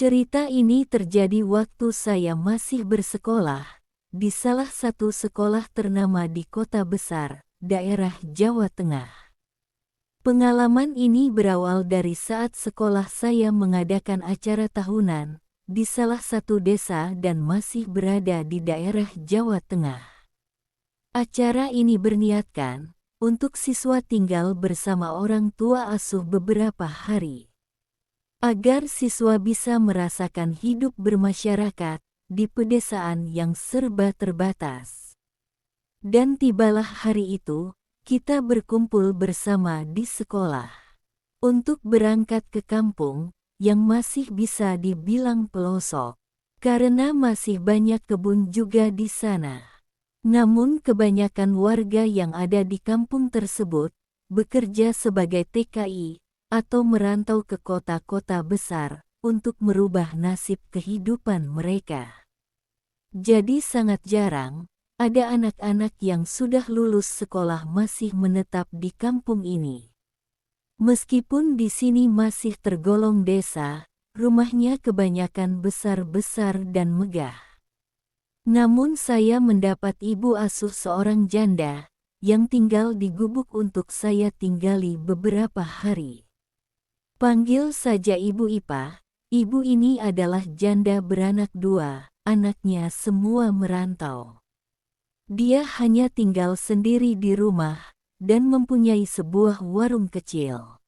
Cerita ini terjadi waktu saya masih bersekolah di salah satu sekolah ternama di kota besar, daerah Jawa Tengah. Pengalaman ini berawal dari saat sekolah saya mengadakan acara tahunan di salah satu desa dan masih berada di daerah Jawa Tengah. Acara ini berniatkan untuk siswa tinggal bersama orang tua asuh beberapa hari, agar siswa bisa merasakan hidup bermasyarakat di pedesaan yang serba terbatas. Dan tibalah hari itu, kita berkumpul bersama di sekolah untuk berangkat ke kampung yang masih bisa dibilang pelosok, karena masih banyak kebun juga di sana. Namun kebanyakan warga yang ada di kampung tersebut bekerja sebagai TKI atau merantau ke kota-kota besar untuk merubah nasib kehidupan mereka. Jadi sangat jarang ada anak-anak yang sudah lulus sekolah masih menetap di kampung ini. Meskipun di sini masih tergolong desa, rumahnya kebanyakan besar-besar dan megah. Namun saya mendapat ibu asuh seorang janda yang tinggal di gubuk untuk saya tinggali beberapa hari. Panggil saja Ibu Ipa. Ibu ini adalah janda beranak dua, anaknya semua merantau. Dia hanya tinggal sendiri di rumah dan mempunyai sebuah warung kecil.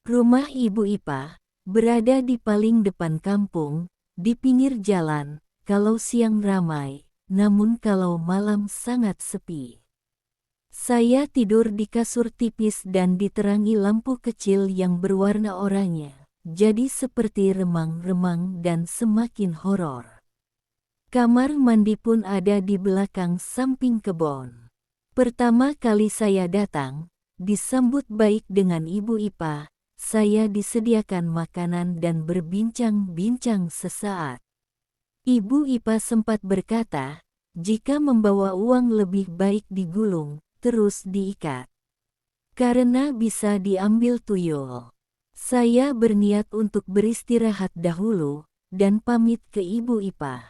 Rumah Ibu Ipa berada di paling depan kampung, di pinggir jalan, kalau siang ramai, namun kalau malam sangat sepi. Saya tidur di kasur tipis dan diterangi lampu kecil yang berwarna oranye, jadi seperti remang-remang dan semakin horor. Kamar mandi pun ada di belakang samping kebun. Pertama kali saya datang, disambut baik dengan Ibu Ipa, saya disediakan makanan dan berbincang-bincang sesaat. Ibu Ipa sempat berkata, jika membawa uang lebih baik digulung, terus diikat, karena bisa diambil tuyul. Saya berniat untuk beristirahat dahulu dan pamit ke Ibu Ipa.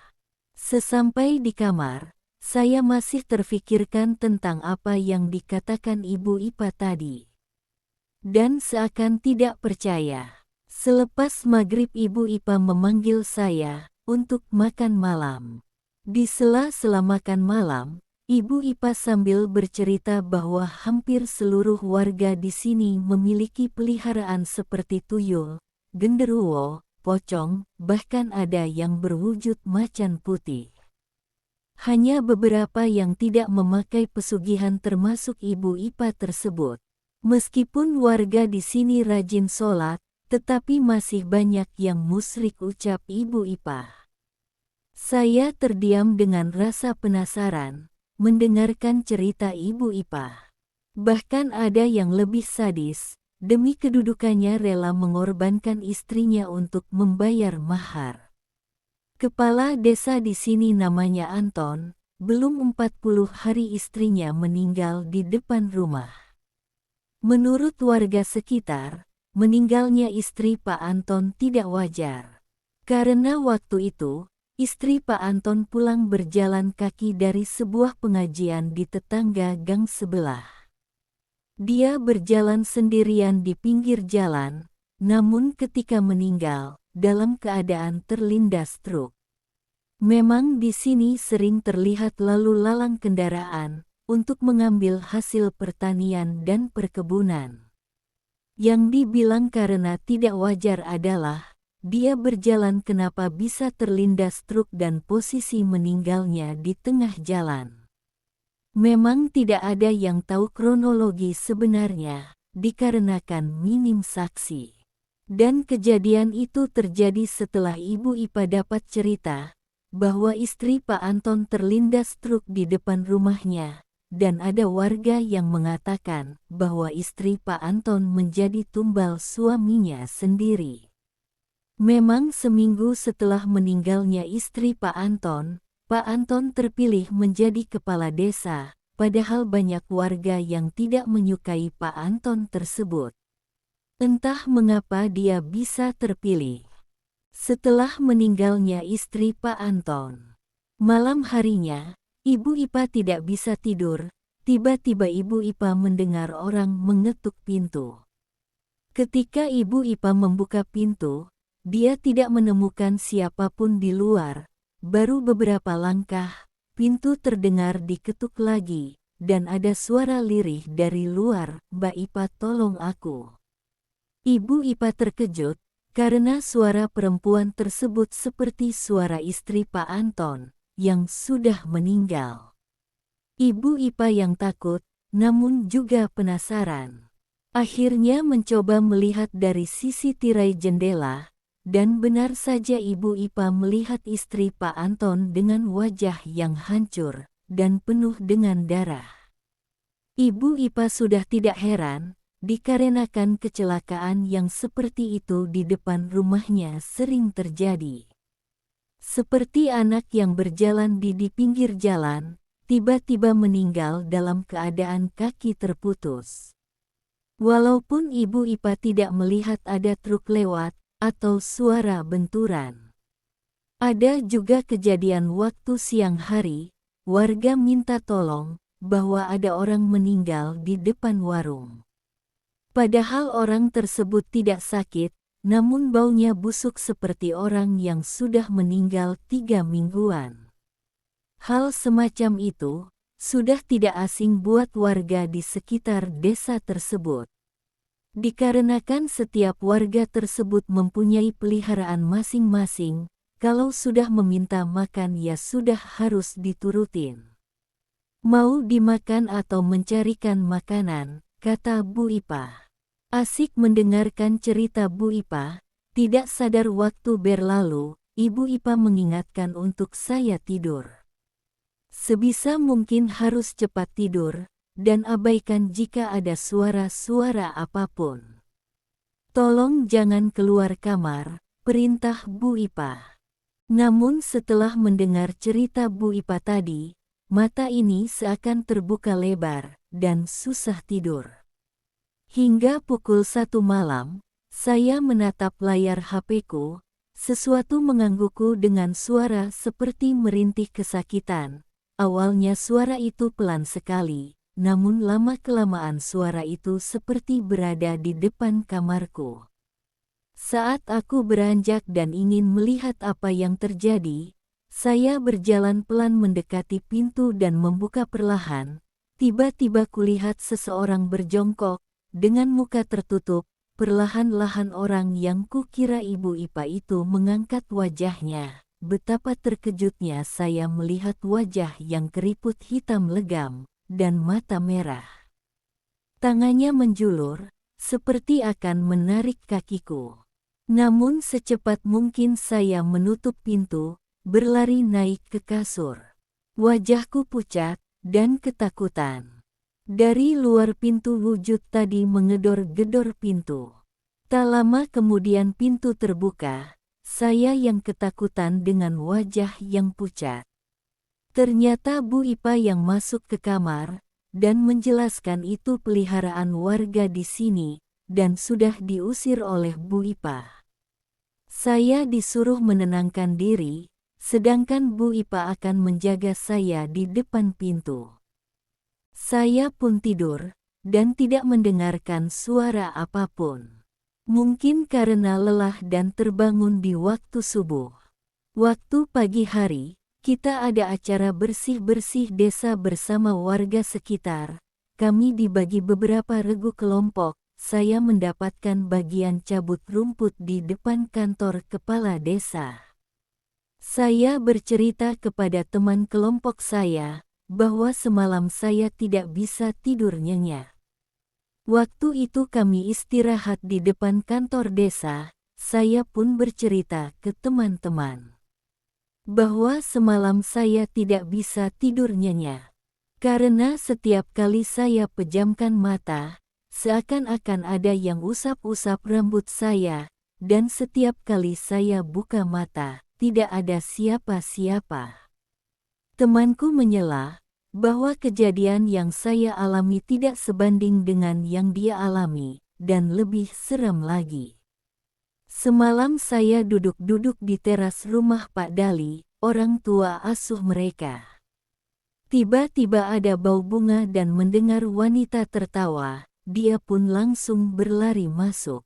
Sesampai di kamar, saya masih terfikirkan tentang apa yang dikatakan Ibu Ipa tadi. Dan seakan tidak percaya, selepas maghrib Ibu Ipa memanggil saya untuk makan malam. Di sela-sela makan malam, Ibu Ipa sambil bercerita bahwa hampir seluruh warga di sini memiliki peliharaan seperti tuyul, genderuwo, pocong, bahkan ada yang berwujud macan putih. Hanya beberapa yang tidak memakai pesugihan termasuk Ibu Ipa tersebut. Meskipun warga di sini rajin sholat, tetapi masih banyak yang musyrik, ucap Ibu Ipa. Saya terdiam dengan rasa penasaran mendengarkan cerita Ibu Ipa. Bahkan ada yang lebih sadis, demi kedudukannya rela mengorbankan istrinya untuk membayar mahar. Kepala desa di sini namanya Anton, belum 40 hari istrinya meninggal di depan rumah. Menurut warga sekitar, meninggalnya istri Pak Anton tidak wajar. Karena waktu itu, istri Pak Anton pulang berjalan kaki dari sebuah pengajian di tetangga gang sebelah. Dia berjalan sendirian di pinggir jalan, namun ketika meninggal, dalam keadaan terlindas truk. Memang di sini sering terlihat lalu lalang kendaraan untuk mengambil hasil pertanian dan perkebunan. Yang dibilang karena tidak wajar adalah, dia berjalan kenapa bisa terlindas truk dan posisi meninggalnya di tengah jalan. Memang tidak ada yang tahu kronologi sebenarnya, dikarenakan minim saksi. Dan kejadian itu terjadi setelah Ibu Ipa dapat cerita bahwa istri Pak Anton terlindas truk di depan rumahnya, dan ada warga yang mengatakan bahwa istri Pak Anton menjadi tumbal suaminya sendiri. Memang seminggu setelah meninggalnya istri Pak Anton terpilih menjadi kepala desa, padahal banyak warga yang tidak menyukai Pak Anton tersebut. Entah mengapa dia bisa terpilih. Setelah meninggalnya istri Pak Anton, malam harinya, Ibu Ipa tidak bisa tidur. Tiba-tiba Ibu Ipa mendengar orang mengetuk pintu. Ketika Ibu Ipa membuka pintu, dia tidak menemukan siapapun di luar. Baru beberapa langkah, pintu terdengar diketuk lagi, dan ada suara lirih dari luar, "Mbak Ipa, tolong aku." Ibu Ipa terkejut, karena suara perempuan tersebut seperti suara istri Pak Anton, yang sudah meninggal. Ibu Ipa yang takut, namun juga penasaran. Akhirnya mencoba melihat dari sisi tirai jendela, dan benar saja Ibu Ipa melihat istri Pak Anton dengan wajah yang hancur dan penuh dengan darah. Ibu Ipa sudah tidak heran, dikarenakan kecelakaan yang seperti itu di depan rumahnya sering terjadi. Seperti anak yang berjalan di pinggir jalan, tiba-tiba meninggal dalam keadaan kaki terputus. Walaupun Ibu Ipa tidak melihat ada truk lewat, atau suara benturan. Ada juga kejadian waktu siang hari, warga minta tolong, bahwa ada orang meninggal di depan warung. Padahal orang tersebut tidak sakit, namun baunya busuk seperti orang yang sudah meninggal 3 mingguan. Hal semacam itu, sudah tidak asing buat warga di sekitar desa tersebut. Dikarenakan setiap warga tersebut mempunyai peliharaan masing-masing, kalau sudah meminta makan ya sudah harus diturutin. Mau dimakan atau mencarikan makanan, kata Bu Ipa. Asik mendengarkan cerita Bu Ipa, tidak sadar waktu berlalu, Ibu Ipa mengingatkan untuk saya tidur. Sebisa mungkin harus cepat tidur, dan abaikan jika ada suara-suara apapun. Tolong jangan keluar kamar, perintah Bu Ipa. Namun setelah mendengar cerita Bu Ipa tadi, mata ini seakan terbuka lebar, dan susah tidur. Hingga pukul 1 malam, saya menatap layar HP-ku, sesuatu menggangguku dengan suara seperti merintih kesakitan. Awalnya suara itu pelan sekali. Namun lama-kelamaan suara itu seperti berada di depan kamarku. Saat aku beranjak dan ingin melihat apa yang terjadi, saya berjalan pelan mendekati pintu dan membuka perlahan. Tiba-tiba kulihat seseorang berjongkok, dengan muka tertutup. Perlahan-lahan orang yang kukira Ibu Ipa itu mengangkat wajahnya. Betapa terkejutnya saya melihat wajah yang keriput hitam legam dan mata merah. Tangannya menjulur, seperti akan menarik kakiku. Namun secepat mungkin saya menutup pintu, berlari naik ke kasur. Wajahku pucat, dan ketakutan. Dari luar pintu wujud tadi mengedor-gedor pintu. Tak lama kemudian pintu terbuka, saya yang ketakutan dengan wajah yang pucat. Ternyata Bu Ipa yang masuk ke kamar, dan menjelaskan itu peliharaan warga di sini, dan sudah diusir oleh Bu Ipa. Saya disuruh menenangkan diri, sedangkan Bu Ipa akan menjaga saya di depan pintu. Saya pun tidur, dan tidak mendengarkan suara apapun. Mungkin karena lelah dan terbangun di waktu subuh. Waktu pagi hari, kita ada acara bersih-bersih desa bersama warga sekitar. Kami dibagi beberapa regu kelompok. Saya mendapatkan bagian cabut rumput di depan kantor kepala desa. Saya bercerita kepada teman kelompok saya, bahwa semalam saya tidak bisa tidur nyenyak. Waktu itu kami istirahat di depan kantor desa, saya pun bercerita ke teman-teman. Bahwa semalam saya tidak bisa tidur nyenyak. Karena setiap kali saya pejamkan mata, seakan-akan ada yang usap-usap rambut saya, dan setiap kali saya buka mata, tidak ada siapa-siapa. Temanku menyela, bahwa kejadian yang saya alami tidak sebanding dengan yang dia alami, dan lebih seram lagi. Semalam saya duduk-duduk di teras rumah Pak Dali, orang tua asuh mereka. Tiba-tiba ada bau bunga dan mendengar wanita tertawa, dia pun langsung berlari masuk.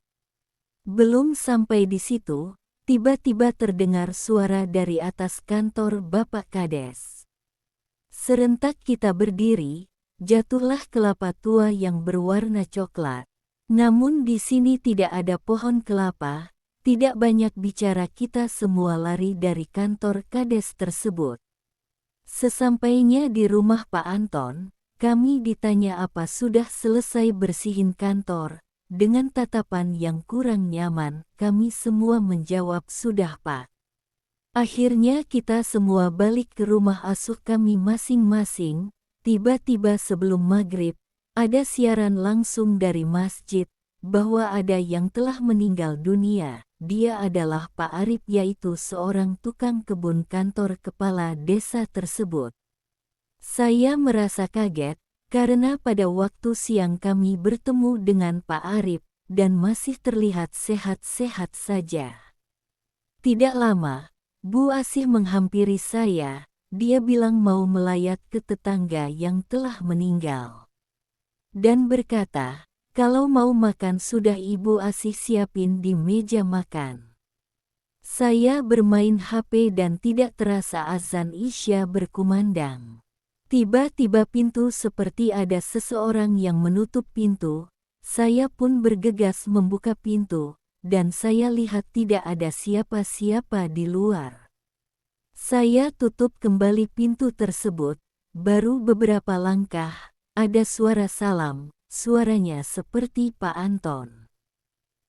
Belum sampai di situ, tiba-tiba terdengar suara dari atas kantor Bapak Kades. Serentak kita berdiri, jatuhlah kelapa tua yang berwarna coklat. Namun di sini tidak ada pohon kelapa, tidak banyak bicara, kita semua lari dari kantor Kades tersebut. Sesampainya di rumah Pak Anton, kami ditanya apa sudah selesai bersihin kantor. Dengan tatapan yang kurang nyaman, kami semua menjawab sudah Pak. Akhirnya kita semua balik ke rumah asuh kami masing-masing. Tiba-tiba sebelum maghrib, ada siaran langsung dari masjid, bahwa ada yang telah meninggal dunia. Dia adalah Pak Arif, yaitu seorang tukang kebun kantor kepala desa tersebut. Saya merasa kaget, karena pada waktu siang kami bertemu dengan Pak Arif, dan masih terlihat sehat-sehat saja. Tidak lama, Bu Asih menghampiri saya, dia bilang mau melayat ke tetangga yang telah meninggal. Dan berkata, kalau mau makan sudah Ibu Asih siapin di meja makan. Saya bermain HP dan tidak terasa azan Isya berkumandang. Tiba-tiba pintu seperti ada seseorang yang menutup pintu, saya pun bergegas membuka pintu. Dan saya lihat tidak ada siapa-siapa di luar. Saya tutup kembali pintu tersebut, baru beberapa langkah, ada suara salam, suaranya seperti Pak Anton.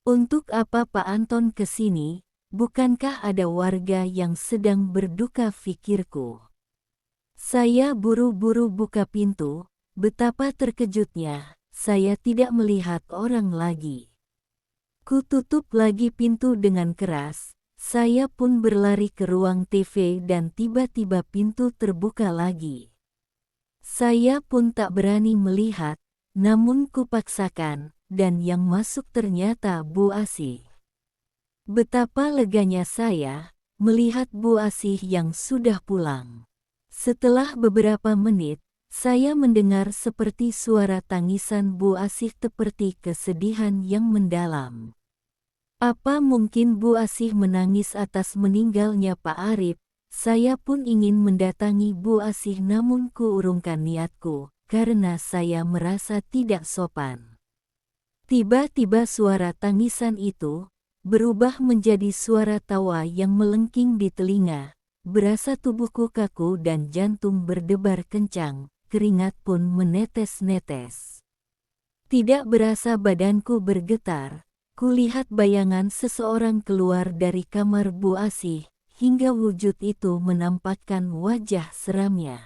Untuk apa Pak Anton ke sini? Bukankah ada warga yang sedang berduka, pikirku. Saya buru-buru buka pintu, betapa terkejutnya, saya tidak melihat orang lagi. Ku tutup lagi pintu dengan keras, saya pun berlari ke ruang TV dan tiba-tiba pintu terbuka lagi. Saya pun tak berani melihat, namun kupaksakan, dan yang masuk ternyata Bu Asih. Betapa leganya saya, melihat Bu Asih yang sudah pulang. Setelah beberapa menit, saya mendengar seperti suara tangisan Bu Asih seperti kesedihan yang mendalam. Apa mungkin Bu Asih menangis atas meninggalnya Pak Arif? Saya pun ingin mendatangi Bu Asih namun kuurungkan niatku, karena saya merasa tidak sopan. Tiba-tiba suara tangisan itu berubah menjadi suara tawa yang melengking di telinga. Berasa tubuhku kaku dan jantung berdebar kencang, keringat pun menetes-netes. Tidak berasa badanku bergetar, kulihat bayangan seseorang keluar dari kamar Bu Asih, hingga wujud itu menampakkan wajah seramnya.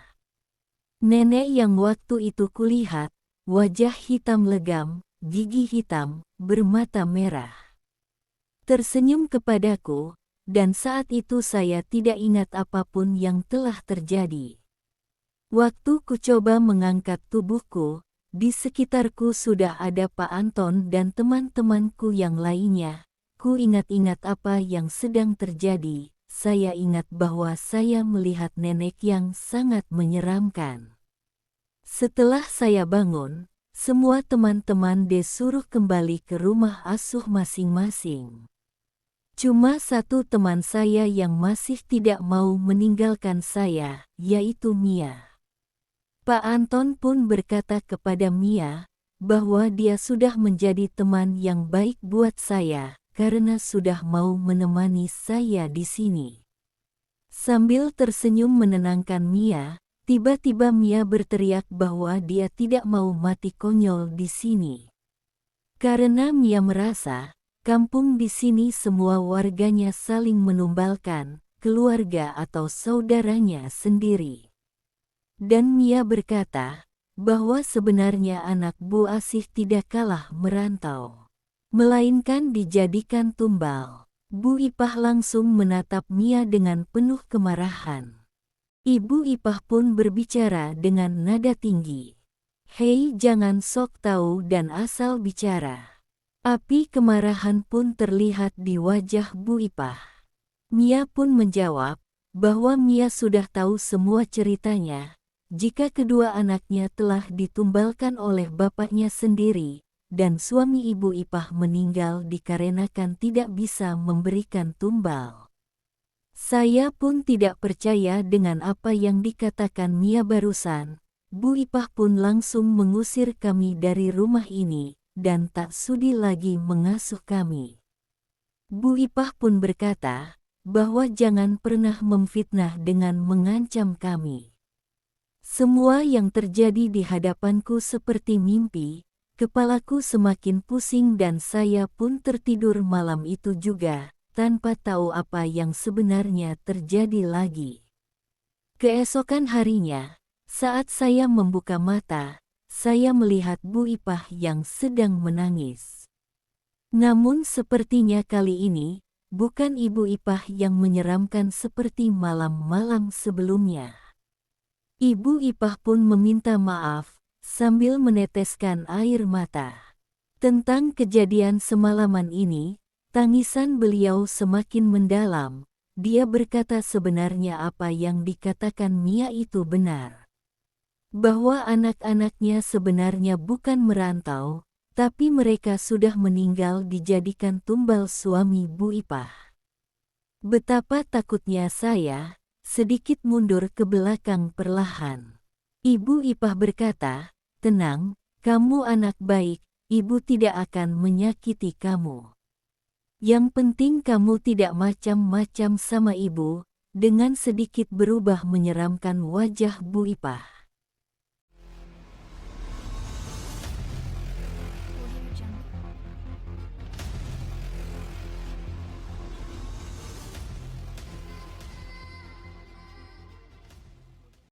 Nenek yang waktu itu kulihat, wajah hitam legam, gigi hitam, bermata merah. Tersenyum kepadaku, dan saat itu saya tidak ingat apapun yang telah terjadi. Waktu ku coba mengangkat tubuhku, di sekitarku sudah ada Pak Anton dan teman-temanku yang lainnya. Ku ingat-ingat apa yang sedang terjadi. Saya ingat bahwa saya melihat nenek yang sangat menyeramkan. Setelah saya bangun, semua teman-teman disuruh kembali ke rumah asuh masing-masing. Cuma satu teman saya yang masih tidak mau meninggalkan saya, yaitu Mia. Pak Anton pun berkata kepada Mia, bahwa dia sudah menjadi teman yang baik buat saya, karena sudah mau menemani saya di sini. Sambil tersenyum menenangkan Mia, tiba-tiba Mia berteriak bahwa dia tidak mau mati konyol di sini. Karena Mia merasa, kampung di sini semua warganya saling menumbalkan, keluarga atau saudaranya sendiri. Dan Mia berkata, bahwa sebenarnya anak Bu Asih tidak kalah merantau, melainkan dijadikan tumbal. Bu Ipah langsung menatap Mia dengan penuh kemarahan. Ibu Ipah pun berbicara dengan nada tinggi. Hei, jangan sok tahu dan asal bicara. Api kemarahan pun terlihat di wajah Bu Ipah. Mia pun menjawab bahwa Mia sudah tahu semua ceritanya, jika kedua anaknya telah ditumbalkan oleh bapaknya sendiri, dan suami Ibu Ipah meninggal dikarenakan tidak bisa memberikan tumbal. Saya pun tidak percaya dengan apa yang dikatakan Mia barusan. Bu Ipah pun langsung mengusir kami dari rumah ini, dan tak sudi lagi mengasuh kami. Bu Ipah pun berkata bahwa jangan pernah memfitnah dengan mengancam kami. Semua yang terjadi di hadapanku seperti mimpi, kepalaku semakin pusing dan saya pun tertidur malam itu juga, tanpa tahu apa yang sebenarnya terjadi lagi. Keesokan harinya, saat saya membuka mata, saya melihat Bu Ipah yang sedang menangis. Namun sepertinya kali ini, bukan Ibu Ipah yang menyeramkan seperti malam-malam sebelumnya. Ibu Ipah pun meminta maaf, sambil meneteskan air mata. Tentang kejadian semalaman ini, tangisan beliau semakin mendalam. Dia berkata sebenarnya apa yang dikatakan Mia itu benar. Bahwa anak-anaknya sebenarnya bukan merantau, tapi mereka sudah meninggal dijadikan tumbal suami Bu Ipah. Betapa takutnya saya, sedikit mundur ke belakang perlahan. Ibu Ipah berkata, "Tenang, kamu anak baik, ibu tidak akan menyakiti kamu. Yang penting kamu tidak macam-macam sama ibu." Dengan sedikit berubah menyeramkan wajah Bu Ipah.